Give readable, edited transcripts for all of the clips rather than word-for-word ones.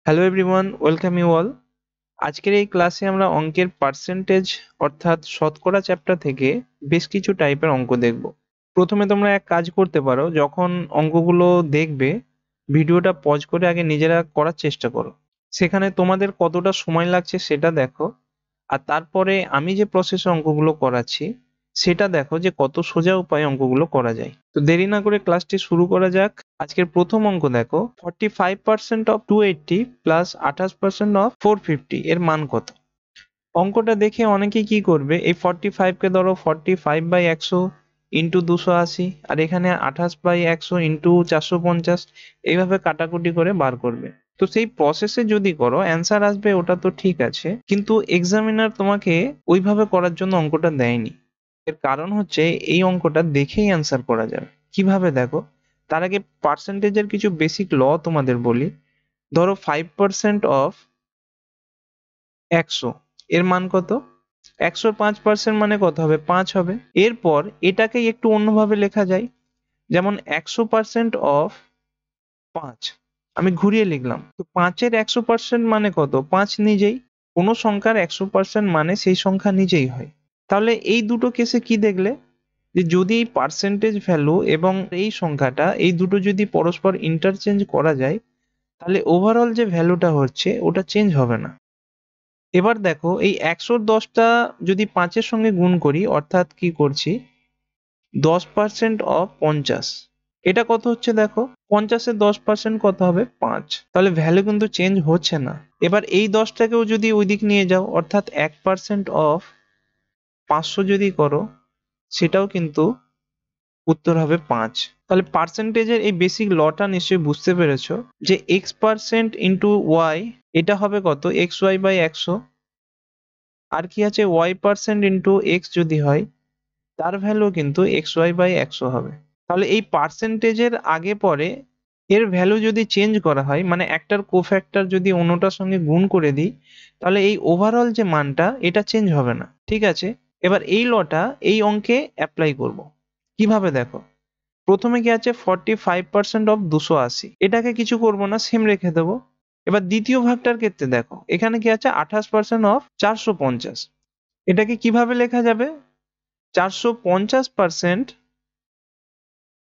Hello everyone, welcome you all. আজকের এই ক্লাসে আমরা অঙ্কের পার্সেন্টেজ অর্থাৎ শতকরা চ্যাপ্টার থেকে বেশ কিছু টাইপের অঙ্ক দেখব। প্রথমে তোমরা এক কাজ করতে পারো, যখন অঙ্কগুলো দেখবে ভিডিওটা পজ করে আগে নিজেরা করার চেষ্টা করো। সেখানে তোমাদের কতটা সময় লাগছে সেটা দেখো, আর তারপরে আমি যে প্রসেসে অঙ্কগুলো করাচ্ছি সেটা দেখো যে কত সোজা উপায়ে অঙ্কগুলো করা যায়। তো দেরি না করে ক্লাসটি শুরু করা যাক। আজকের প্রথম অঙ্ক দেখো, 45% অফ 280 প্লাস 28% অফ 450 এর মান কত? অঙ্কটা দেখে অনেকেই কি করবে, এই 45 কে ধরো 45/100 ইন্টু 280, আর এখানে 28/100 ইন্টু 450, এইভাবে কাটাকুটি করে বার করবে। তো সেই প্রসেসে যদি করো অ্যান্সার আসবে, ওটা তো ঠিক আছে, কিন্তু এক্সামিনার তোমাকে ওইভাবে করার জন্য অঙ্কটা দেয়নি। এর কারণ হচ্ছে এই অঙ্কটা দেখেই অ্যান্সার করা যাবে। কিভাবে দেখো, তার আগে পার্সেন্টেজের কিছু বেসিক ল তোমাদের বলি। ধরো 5% অফ 100 এর মান কত? 100 5% মানে কত হবে? 5 হবে। এরপর এটাকেই একটু অন্যভাবে লেখা যায়, যেমন 100% অফ 5, আমি ঘুরিয়ে লিখলাম। তো 5-এর 100% মানে কত? 5 নিজেই। কোনো সংখ্যার 100% মানে সেই সংখ্যা নিজেই হয়। তাহলে এই দুটো কেসে কি দেখলে, যে যদি এই পার্সেন্টেজ ভ্যালু এবং এই সংখ্যাটা, এই দুটো যদি পরস্পর ইন্টারচেঞ্জ করা যায়, তাহলে ওভারঅল যে ভ্যালুটা হচ্ছে ওটা চেঞ্জ হবে না। এবার দেখো, এই 110টা যদি 5-এর সঙ্গে গুণ করি, অর্থাৎ কি করছি, 10% অফ 50, এটা কত হচ্ছে দেখো, 50-এর 10% কত হবে? 5। তাহলে ভ্যালু কিন্তু চেঞ্জ হচ্ছে না। এবার এই 10টাকেও যদি ওই দিক নিয়ে যাও, অর্থাৎ 1% অফ 500 যদি করো, সেটাও কিন্তু উত্তর হবে 5। তাহলে পার্সেন্টেজের এই বেসিক লটা নিশ্চয়ই বুঝতে পেরেছো, যে x% ইন্টু ওয়াই, এটা হবে কত? xy/100। আর কি আছে, y% ইন্টু x যদি হয়, তার ভ্যালু কিন্তু xy/100 হবে। তাহলে এই পার্সেন্টেজের আগে পরে এর ভ্যালু যদি চেঞ্জ করা হয়, মানে একটার কোফ্যাক্টর যদি অন্যটার সঙ্গে গুণ করে দিই, তাহলে এই ওভারঅল যে মানটা এটা চেঞ্জ হবে না। ঠিক আছে, এবার এই লটা এই অঙ্কে অ্যাপ্লাই করব। কিভাবে দেখো, প্রথমে কি আছে, 45% অফ 280, এটাকে কিছু করব না, সেম রেখে দেবো। এবার দ্বিতীয় ভাগটার ক্ষেত্রে দেখো, এখানে কি আছে, 28% অফ 450, এটাকে কিভাবে লেখা যাবে? 450%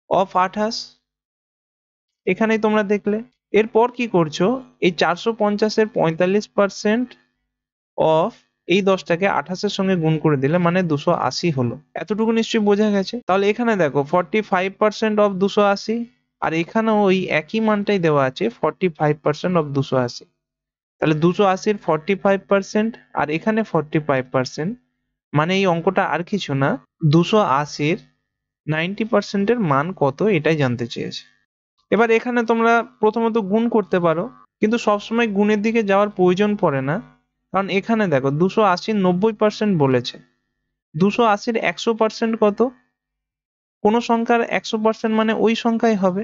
অফ 28, এখানেই তোমরা দেখলে। এরপর কি করছো, এই 450-এর 45% অফ এই 10টাকে 28-এর সঙ্গে গুণ করে দিলে, মানে 280 হলো। এতটুকু নিশ্চয়ই বোঝা গেছে। তাহলে এখানে দেখো 45% অফ 280, আর এখানেও ওই একই মানটাই দেওয়া আছে, 45% অফ 280। তাহলে 280-র 45% আর এখানে 45%, মানে এই অঙ্কটা আর কিছু না, 280-র 90%-এর মান কত এটাই জানতে চেয়েছে। এবার এখানে তোমরা প্রথমত গুণ করতে পারো, কিন্তু সবসময় গুণের দিকে যাওয়ার প্রয়োজন পড়ে না। কারণ এখানে দেখো 280-র 90% বলেছে, 280-র 100% কত? কোনো সংখ্যার 100% মানে ওই সংখ্যাই হবে।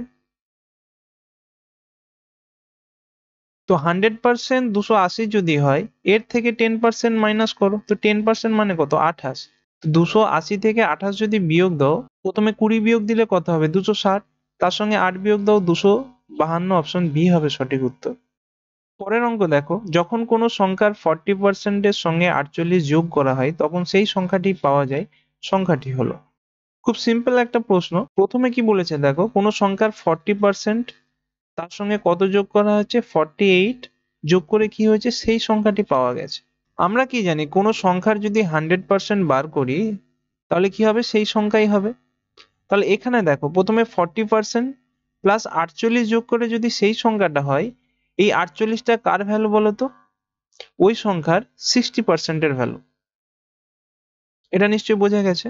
তো 100% 280 যদি হয়, এর থেকে 10% মাইনাস করো, তো 10% মানে কত? 28। 280 থেকে 28 যদি বিয়োগ দাও, প্রথমে 20 বিয়োগ দিলে কত হবে? 260। তার সঙ্গে 8 বিয়োগ দাও, 252, অপশন বি হবে সঠিক উত্তর। পরের অঙ্ক দেখো, যখন কোনো সংখ্যার 40% এর সঙ্গে 48 যোগ করা হয়, তখন সেই সংখ্যাটি পাওয়া যায়, সংখ্যাটি হলো। খুব সিম্পল একটা প্রশ্ন। প্রথমে কি বলেছে দেখো, কোনো সংখ্যার 40%, তার সঙ্গে কত যোগ করা হচ্ছে? 48 যোগ করে কি হয়েছে? সেই সংখ্যাটি পাওয়া গেছে। আমরা কি জানি, কোনো সংখ্যার যদি 100% বার করি, তাহলে কি হবে? সেই সংখ্যাই হবে। তাহলে এখানে দেখো, প্রথমে 40% প্লাস 48 যোগ করে যদি সেই সংখ্যাটা হয়, এই 48টা কার ভ্যালু বলতো? ওই সংখ্যার 60% এর ভ্যালু। এটা নিশ্চয়ই বোঝা গেছে।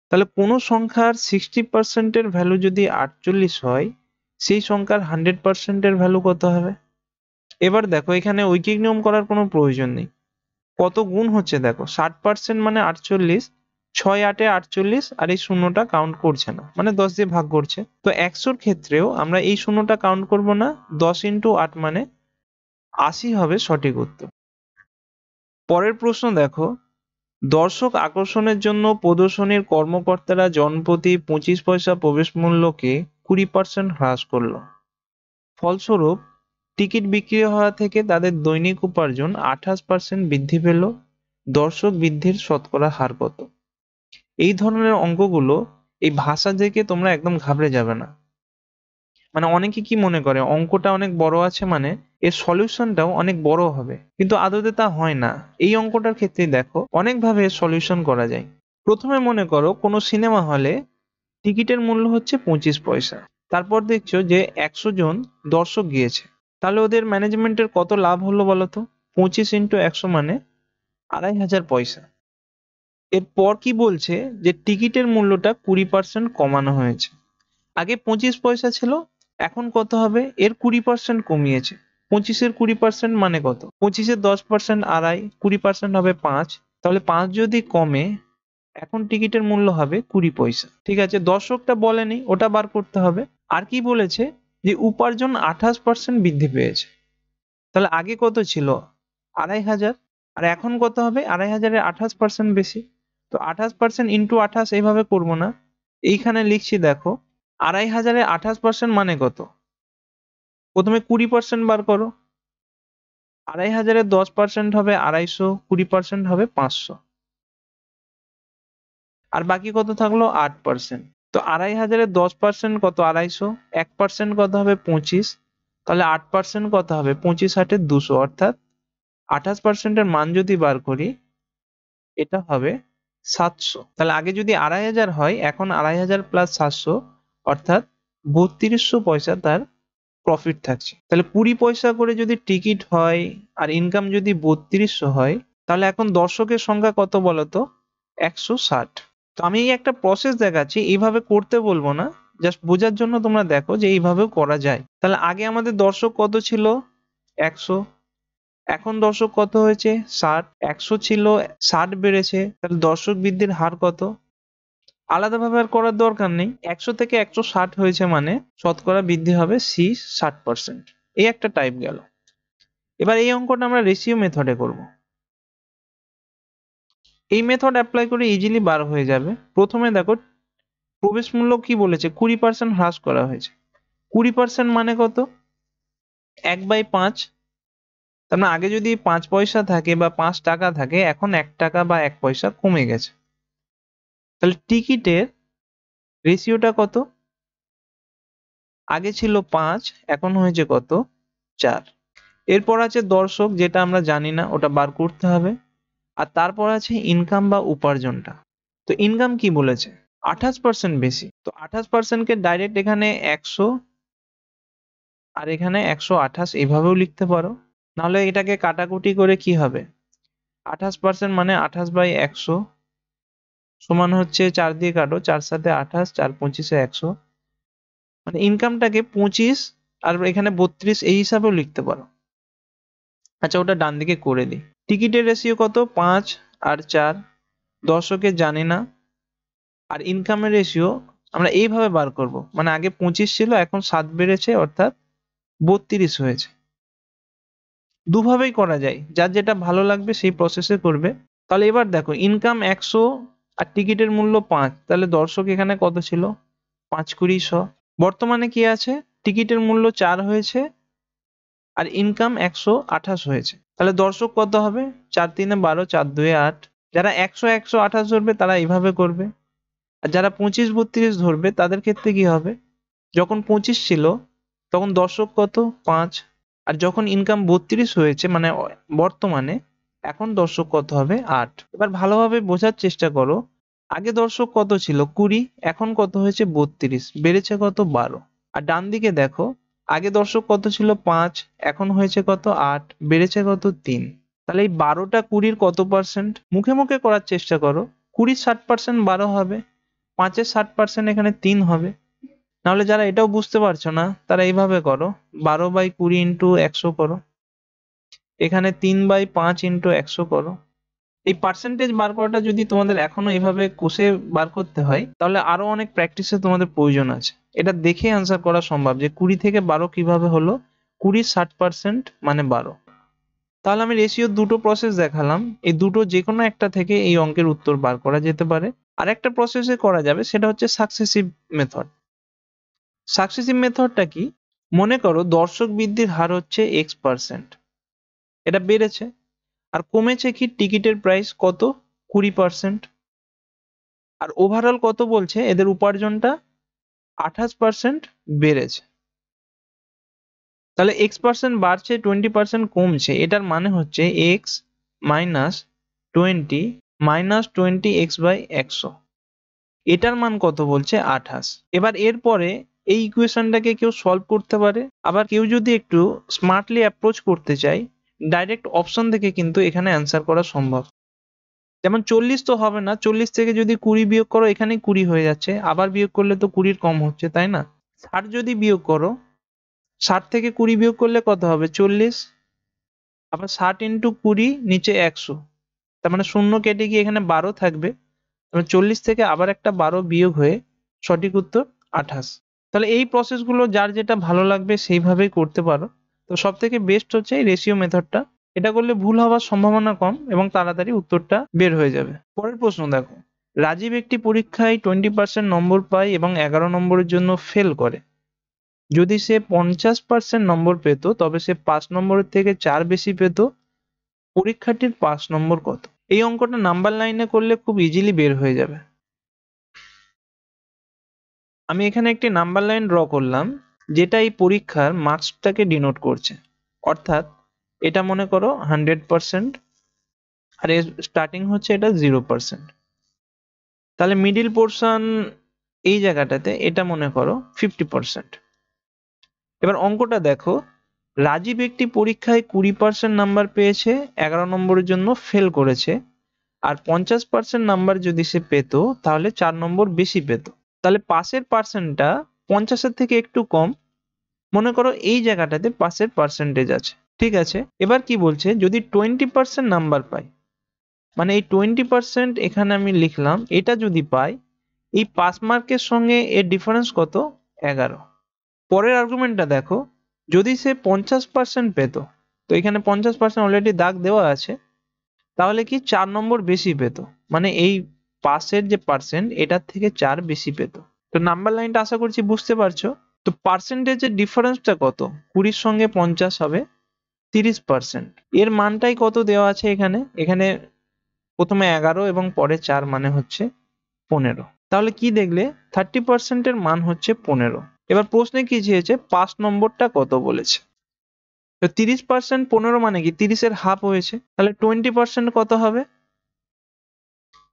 তাহলে কোনো সংখ্যার 60% এর ভ্যালু যদি 48 হয়, সেই সংখ্যার 100% এর ভ্যালু কত হবে? এবার দেখো, এখানে ঐকিক নিয়ম করার কোনো প্রয়োজন নেই। কত গুণ হচ্ছে দেখো, 60% মানে 48, 6 8 48, আর এই শূন্যটা কাউন্ট করছে না, মানে 10 দিয়ে ভাগ করছে। তো 100-র ক্ষেত্রেও আমরা এই শূন্যটা কাউন্ট করব না, 10 ইন্টু 8 মানে 80 হবে সঠিক উত্তর। পরের প্রশ্ন দেখো, দর্শক আকর্ষণের জন্য প্রদর্শনীর কর্মকর্তারা জনপ্রতি 25 পয়সা প্রবেশ মূল্যকে 20% হ্রাস করলো। ফলস্বরূপ টিকিট বিক্রি হওয়া থেকে তাদের দৈনিক উপার্জন 28% বৃদ্ধি পেল, দর্শক বৃদ্ধির শতকরা হার কত? এই ধরনের অঙ্কগুলো এই ভাষা দেখে তোমরা একদম ঘাবড়ে যাবে না। মানে অনেকে কি মনে করে অঙ্কটা অনেক বড় আছে মানে এর সলিউশনটাও অনেক বড় হবে, কিন্তু আদতে তা হয় না। এই অঙ্কটার ক্ষেত্রে দেখো অনেকভাবে সলিউশন করা যায়। প্রথমে মনে করো কোনো সিনেমা হলে টিকিটের মূল্য হচ্ছে 25 পয়সা। তারপর দেখছো যে 100 জন দর্শক গিয়েছে, তাহলে ওদের ম্যানেজমেন্টের কত লাভ হলো বলতো? 25 ইন্টু 100 মানে 2500 পয়সা। এরপর কি বলছে যে টিকিটের মূল্যটা 20% কমানো হয়েছে। আগে 25 পয়সা ছিল, এখন কত হবে? এর 20% কমিয়েছে। 25-এর 20% মানে কত? 25-এর 10% 2.5, 20% হবে 5। তাহলে 5 যদি কমে, এখন টিকিটের মূল্য হবে 20 পয়সা। ঠিক আছে, দর্শকটা বলেনি, ওটা বার করতে হবে। আর কি বলেছে? যে উপার্জন 28% বৃদ্ধি পেয়েছে। তাহলে আগে কত ছিল? 2500, আর এখন কত হবে? 2500-এর 28% বেশি। তো 28% ইন্টু 28 এইভাবে করবো না, এইখানে লিখছি দেখো 2500-এর 28% মানে কত? প্রথমে 20% বার করো। 2500-এর 10% হবে 250, 20% হবে 500, আর বাকি কত থাকলো? 8%। তো 2500-এর 10% কত? 250, 1% কত হবে? 25, তাহলে 8% কত হবে? 25 × 8 = 200, অর্থাৎ 28%-এর মান যদি বার করি এটা হবে 700। তাহলে আগে যদি 2500 হয়, এখন 2500 প্লাস 700 অর্থাৎ 3200 পয়সা তার প্রফিট থাকছে। তাহলে 20 পয়সা করে যদি টিকিট হয় আর ইনকাম যদি 3200 হয়, তাহলে এখন দর্শকের সংখ্যা কত বলতো? 160। তো আমি এই একটা প্রসেস দেখাচ্ছি, এইভাবে করতে বলবো না, জাস্ট বোঝার জন্য তোমরা দেখো যে এইভাবেও করা যায়। তাহলে আগে আমাদের দর্শক কত ছিল? 100। এখন দর্শক কত হয়েছে? 60। 100 ছিল, 60 বেড়েছে, তাহলে দর্শক বৃদ্ধির হার কত? আলাদাভাবে আর করার দরকার নেই, 100 থেকে 160 হয়েছে মানে শতকরা বৃদ্ধি হবে সি 60%। এই একটা টাইপ গেল। এবার এই অঙ্কটা আমরা রেশিও মেথডে করব। এই মেথড অ্যাপ্লাই করে ইজিলি বার হয়ে যাবে। প্রথমে দেখো প্রবেশ মূল্য কি বলেছে? 20% হ্রাস করা হয়েছে। 20% মানে কত? 1/5। তার মানে আগে যদি 5 পয়সা থাকে বা 5 টাকা থাকে, এখন 1 টাকা বা 1 পয়সা কমে গেছে। তাহলে টিকিটের রেশিওটা কত? আগে ছিল 5, এখন হয়েছে কত? 4। এরপর আছে দর্শক, যেটা আমরা জানি না, ওটা বার করতে হবে। আর তারপর আছে ইনকাম বা উপার্জনটা। তো ইনকাম কি বলেছে? 28% বেশি। তো 28% কে ডাইরেক্ট এখানে 100 আর এখানে 128 এভাবেও লিখতে পারো। নাহলে এটাকে কাটাকুটি করে কি হবে? 28% মানে 28/100 সমান হচ্ছে 4 দিয়ে কাটো, 4 7 28, 4 25 100। মানে ইনকামটাকে 25 আর এখানে 32 এই হিসাবেও লিখতে পারো। আচ্ছা, ওটা ডান দিকে করে দিই। টিকিটের রেশিও কত? 5 আর 4, দর্শকের জানি না। আর ইনকামের রেশিও আমরা এইভাবে বার করব, মানে আগে 25 ছিল, এখন 7 বেড়েছে, অর্থাৎ 32 হয়েছে। দুভাবেই করা যায়, যার যেটা ভালো লাগবে সেই প্রসেসে করবে। তাহলে এবার দেখো ইনকাম 100 আর টিকিটের মূল্য 5, তাহলে দর্শক এখানে কত ছিল? 5 × 20 100। বর্তমানে কি আছে? টিকিটের মূল্য 4 হয়েছে আর ইনকাম 128 হয়েছে, তাহলে দর্শক কত হবে? 4 × 3 = 12, 4 × 2 = 8। যারা 100 128 ধরবে তারা এইভাবে করবে, আর যারা 25 32 ধরবে তাদের ক্ষেত্রে কি হবে? যখন 25 ছিল তখন দর্শক কত? 5, আর যখন ইনকাম 32 হয়েছে মানে বর্তমানে, এখন দর্শক কত হবে? 8। এবার ভালোভাবে বোঝার চেষ্টা করো, আগে দর্শক কত ছিল? 20, এখন কত হয়েছে? 32, বেড়েছে কত? 12। আর ডান দিকে দেখো, আগে দর্শক কত ছিল? 5, এখন হয়েছে কত? 8, বেড়েছে কত? 3। তাহলে এই 12টা 20-র কত পার্সেন্ট? মুখে মুখে করার চেষ্টা করো। 20-র 60% 12 হবে, 5-এর 60% এখানে 3 হবে। নাহলে যারা এটাও বুঝতে পারছো না তারা এইভাবে করো, 12/20 ইন্টু 100 করো, এখানে 3/5 ইন্টু 100 করো। এই পার্সেন্টেজ বার করাটা যদি তোমাদের এখনো এইভাবে কষে বার করতে হয়, তাহলে আরো অনেক প্র্যাকটিসের তোমাদের প্রয়োজন আছে। এটা দেখে অ্যান্সার করা সম্ভব যে 20 থেকে 12 কিভাবে হলো। 20 60% মানে 12। তাহলে আমি রেশিওর দুটো প্রসেস দেখালাম, এই দুটো যে কোনো একটা থেকে এই অঙ্কের উত্তর বার করা যেতে পারে। আর একটা প্রসেসে করা যাবে, সেটা হচ্ছে সাকসেসিভ মেথড। সাকসেসিভ মেথডটা কি? মনে করো দর্শক বৃদ্ধির হার হচ্ছে x%, এটা বেড়েছে। আর কমেছে কি, টিকিটের প্রাইস কত, 20%। আর ওভারঅল কত বলছে, এদের উপার্জনটা 28% বেড়েছে। তাহলে x% বাড়ছে, 20% কমছে, এটার মানে হচ্ছে x মাইনাস 20 মাইনাস 20x/100, এটার মান কত বলছে, 28। এবার এরপরে এই ইকুয়েশনটাকে কেউ সলভ করতে পারে, আবার কেউ যদি একটু স্মার্টলি অ্যাপ্রোচ করতে চায়, ডাইরেক্ট অপশন থেকে কিন্তু এখানে অ্যান্সার করা সম্ভব। যেমন 40 তো হবে না, 40 থেকে যদি 20 বিয়োগ করো, এখানে 20 হয়ে যাচ্ছে, আবার বিয়োগ করলে তো 20 কম হচ্ছে, তাই না? 60 যদি বিয়োগ করো, 60 থেকে 20 বিয়োগ করলে কত হবে, 40। আবার 60 ইন্টু 20 নিচে 100, তার মানে শূন্য কেটে গিয়ে এখানে 12 থাকবে। 40 থেকে আবার একটা 12 বিয়োগ হয়ে সঠিক উত্তর 28। তাহলে এই প্রসেসগুলো যার যেটা ভালো লাগবে সেইভাবেই করতে পারো। তো সব থেকে বেস্ট হচ্ছে এই রেশিও মেথডটা, এটা করলে ভুল হওয়ার সম্ভাবনা কম এবং তাড়াতাড়ি উত্তরটা বের হয়ে যাবে। পরের প্রশ্ন দেখো, রাজীব একটি পরীক্ষায় 20% নম্বর পায় এবং 11 নম্বরের জন্য ফেল করে। যদি সে 50% নম্বর পেত তবে সে 5 নম্বরের থেকে 4 বেশি পেত। পরীক্ষাটির 5 নম্বর কত? এই অঙ্কটা নাম্বার লাইনে করলে খুব ইজিলি বের হয়ে যাবে। আমি এখানে একটি নাম্বার লাইন ড্র করলাম, যেটা এই পরীক্ষার মার্কসটাকে ডিনোট করছে। অর্থাৎ এটা মনে করো 100%, আর এর স্টার্টিং হচ্ছে এটা 0%। তাহলে মিডিল পোর্শন এই জায়গাটাতে এটা মনে করো 50%। এবার অঙ্কটা দেখো, রাজীব একটি পরীক্ষায় 20% নাম্বার পেয়েছে, 11 নম্বরের জন্য ফেল করেছে। আর 50% নাম্বার যদি সে পেত তাহলে 4 নম্বর বেশি পেত। তাহলে পাসের পার্সেন্টটা 50-এর থেকে একটু কম, মনে করো এই জায়গাটাতে পাসের পার্সেন্টেজ আছে। ঠিক আছে, এবার কি বলছে, যদি 20% নাম্বার পাই, মানে এই 20% এখানে আমি লিখলাম, এটা যদি পাই, এই পাস মার্কের সঙ্গে এর ডিফারেন্স কত, 11। পরের আর্গুমেন্টটা দেখো, যদি সে 50% পেত, তো এখানে 50% অলরেডি দাগ দেওয়া আছে, তাহলে কি 4 নম্বর বেশি পেত, মানে এই পাসের যে পার্সেন্ট এটার থেকে 4 বেশি পেত। তো নাম্বার লাইনটা আশা করছি বুঝতে পারছো। তো পার্সেন্টেজের ডিফারেন্সটা কত, 20 সঙ্গে 50 হবে 30%। এর মানটাই কত দেওয়া আছে এখানে, এখানে প্রথমে 11 এবং পরে 4 মানে হচ্ছে 15। তাহলে কি দেখলে, 30% এর মান হচ্ছে 15। এবার প্রশ্নে কি চেয়েছে, 5 নম্বরটা কত বলেছে। তো 30% 15 মানে কি, 30-এর হাফ হয়েছে, তাহলে 20% কত হবে,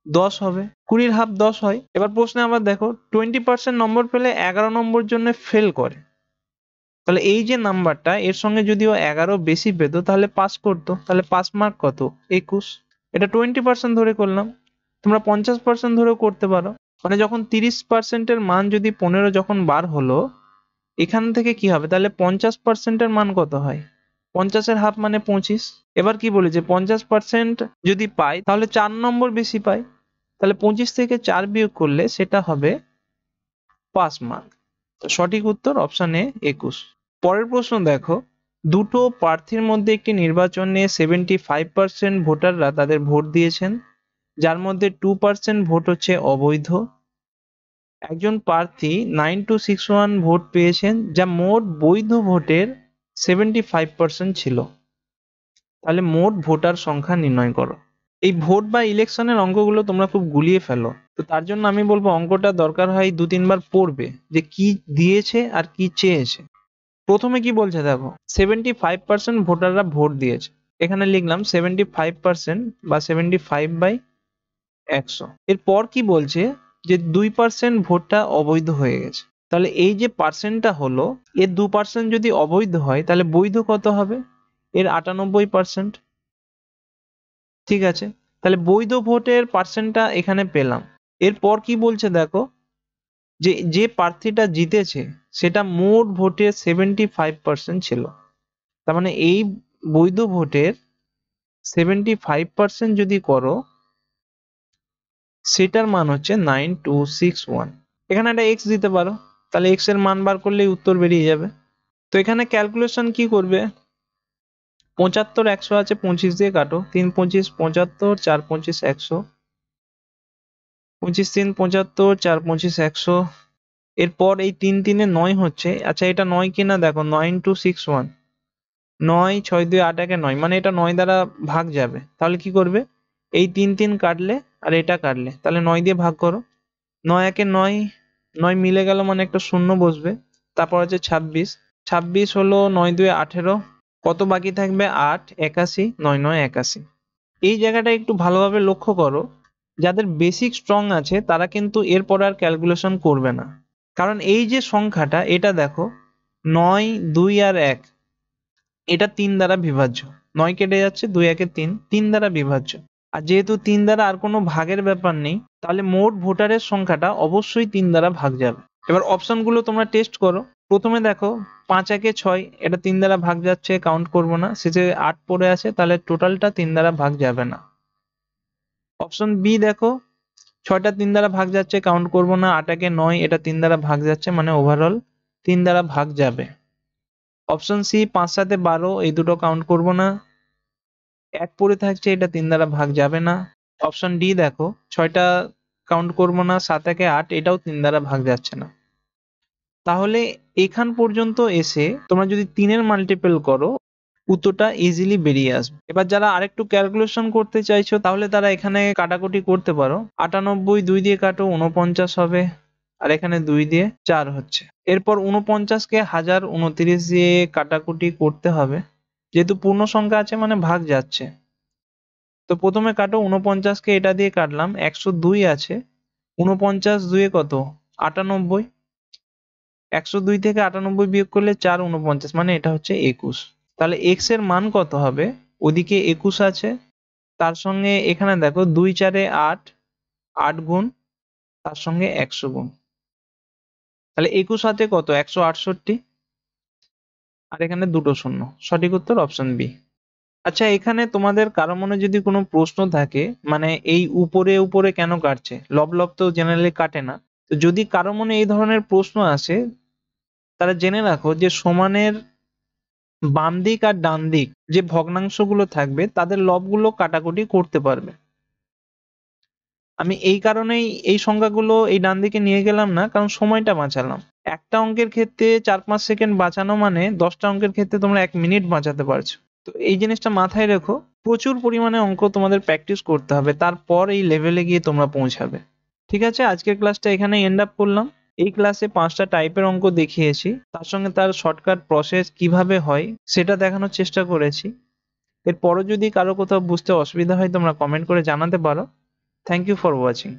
10 হবে। 20-র হাফ 10 হয়। এবার প্রশ্নে আবার দেখো, 20% নম্বর পেলে 11 নম্বর জন্য ফেল করে, তাহলে এই যে নাম্বারটা এর সঙ্গে যদি ও 11 বেশি পেত তাহলে পাস করতো, তাহলে পাস মার্ক কত, 21। এটা 20% ধরে করলাম, তোমরা 50% ধরেও করতে পারো। মানে যখন 30% এর মান যদি 15 যখন বার হলো, এখান থেকে কি হবে, তাহলে 50% এর মান কত হয়, 50-এর হাফ মানে 25। এবার কি বলেছে, 50% যদি পাই তাহলে 4 নম্বর বেশি পাই, তাহলে 25 থেকে 4 বিয়োগ করলে সেটা হবে পাস মার্ক। তো সঠিক উত্তর অপশন এ 21। পরের প্রশ্ন দেখো, দুটো প্রার্থীর মধ্যে একটি নির্বাচনে 75% ভোটাররা তাদের ভোট দিয়েছেন, যার মধ্যে 2% ভোট হচ্ছে অবৈধ। একজন প্রার্থী 9261 ভোট পেয়েছেন, যা মোট বৈধ ভোটের 75% ছিল। তাহলে মোট ভোটার সংখ্যা নির্ণয় করো। এই ভোট বা ইলেকশনের অঙ্কগুলো তোমরা খুব গুলিয়ে ফেলো, তো তার জন্য আমি বলবো অঙ্কটা দরকার হয় 2-3 বার পড়বে, যে কি দিয়েছে আর কি চেয়েছে। প্রথমে কি বলছে দেখো, 75% ভোটাররা ভোট দিয়েছে, এখানে লিখলাম 75% বা 75/100। এরপর কি বলছে, যে 2% ভোটটা অবৈধ হয়ে গেছে। তাহলে এই যে পার্সেন্টটা হলো, এর 2% যদি অবৈধ হয় তাহলে বৈধ কত হবে, এর 98%। ঠিক আছে, তাহলে বৈধ ভোটের পার্সেন্টটা এখানে পেলাম। এরপর কি বলছে দেখো, যে যে প্রার্থীটা জিতেছে সেটা মোট ভোটের 75% ছিল, তার মানে এই বৈধ ভোটের 75% যদি করো, সেটার মান হচ্ছে 9261। এখানে একটা এক্স দিতে পারো, তাহলে এক্স এর মান বার করলেই উত্তর বেরিয়ে যাবে। তো এখানে ক্যালকুলেশন কি করবে, 75 100 আছে, 25 দিয়ে কাটো, 3 25 75, 4 25 100, 25 3 75, 4 25 100, এরপর এই 3 3 এ 9 হচ্ছে। আচ্ছা এটা 9 কিনা দেখো, 9 into 6 1, 9 6 2 8 1 9, মানে এটা 9 দ্বারা ভাগ যাবে। তাহলে কি করবে, এই 3 3 কাটলে আর এটা কাটলে, তাহলে 9 দিয়ে ভাগ করো। 9 1 9, 9 মিলে গেল মানে একটা শূন্য বসবে। তারপর আছে 26, 26 হলো 9 2 18, কত বাকি থাকবে 8, 81, 9 9 81। এই জায়গাটা একটু ভালোভাবে লক্ষ্য করো, যাদের বেসিক স্ট্রং আছে তারা কিন্তু এরপর আর ক্যালকুলেশন করবে না, কারণ এই যে সংখ্যাটা এটা দেখো 9 2 আর 1, এটা 3 দ্বারা বিভাজ্য। 9 কেটে যাচ্ছে, 2 1 3, 3 দ্বারা বিভাজ্য। আর যেহেতু 3 দ্বারা আর কোনো ভাগের ব্যাপার নেই, তাহলে মোট ভোটারের সংখ্যাটা অবশ্যই 3 দ্বারা ভাগ যাবে। এবার অপশনগুলো তোমরা টেস্ট করো। প্রথমে দেখো 5 1 6, এটা 3 দ্বারা ভাগ যাচ্ছে, কাউন্ট করব না। শেষে 8 পড়ে আছে, তাহলে টোটালটা 3 দ্বারা ভাগ যাবে না। অপশন বি দেখো 6টা 3 দ্বারা ভাগ যাচ্ছে, কাউন্ট করব না। 8 1 9, এটা 3 দ্বারা ভাগ যাচ্ছে, মানে ওভারঅল 3 দ্বারা ভাগ যাবে। অপশন সি 5 7 12, এই দুটো কাউন্ট করব না। 1 পড়ে থাকছে, এটা 3 দ্বারা ভাগ যাবে না। অপশন ডি দেখো 6টা কাউন্ট করব না, 7 1 8, এটাও 3 দ্বারা ভাগ যাচ্ছে না। তাহলে এখান পর্যন্ত এসে তোমরা যদি 3 এর মাল্টিপল করো, উত্তরটা ইজিলি বেরিয়ে আসবে। এবার যারা আরেকটু ক্যালকুলেশন করতে চাইছো, তাহলে তারা এখানে কাটাকুটি করতে পারো। 98 2 দিয়ে কাটো, 49 হবে। আর এখানে 2 দিয়ে 4 হচ্ছে। এরপর 49 কে 1029 দিয়ে কাটাকুটি করতে হবে, যেহেতু পূর্ণ সংখ্যা আছে মানে ভাগ যাচ্ছে। তো প্রথমে কাটো, 49 কে এটা দিয়ে কাটলাম, 102 আছে। 49 2 কত, 98। 102 থেকে 98 বিয়োগ করলে 4 49, মানে এটা হচ্ছে 21। তাহলে x এর মান কত হবে, ওদিকে 21 আছে, তার সঙ্গে এখানে দেখো 2 4 8, 8 গুণ, তার সঙ্গে 100 গুণ। তাহলে 21 হাতে কত, 168। আর এখানে দুটো শূন্য, সঠিক উত্তর অপশন বি। আচ্ছা এখানে তোমাদের কারো মনে যদি কোনো প্রশ্ন থাকে, মানে এই উপরে উপরে কেন কাটছে, লব লব তো জেনারেলি কাটে না, তো যদি কারো মনে এই ধরনের প্রশ্ন আসে, তারা জেনে রাখো যে সমানের বাম দিক আর ডান দিক যে ভগ্নাংশগুলো থাকবে তাদের লবগুলো কাটাকুটি করতে পারবে। আমি এই কারণেই এই সংখ্যাগুলো এই ডান দিকে নিয়ে গেলাম না, কারণ সময়টা বাঁচালাম। একটা অঙ্কের ক্ষেত্রে 4-5 সেকেন্ড বাঁচানো মানে 10টা অঙ্কের ক্ষেত্রে তোমরা 1 মিনিট বাঁচাতে পারছো। তো এই জিনিসটা মাথায় রেখো, প্রচুর পরিমাণে অঙ্ক তোমাদের প্র্যাকটিস করতে হবে, তারপর এই লেভেলে গিয়ে তোমরা পৌঁছাবে। ঠিক আছে, আজকের ক্লাসটা এখানে এন্ড আপ করলাম। এই ক্লাসে 5টা টাইপের অঙ্ক দেখিয়েছি, তার সঙ্গে তার শর্টকাট প্রসেস কিভাবে হয় সেটা দেখানোর চেষ্টা করেছি। এরপরও যদি কারো কোথাও বুঝতে অসুবিধা হয় তোমরা কমেন্ট করে জানাতে পারো। Thank you for watching.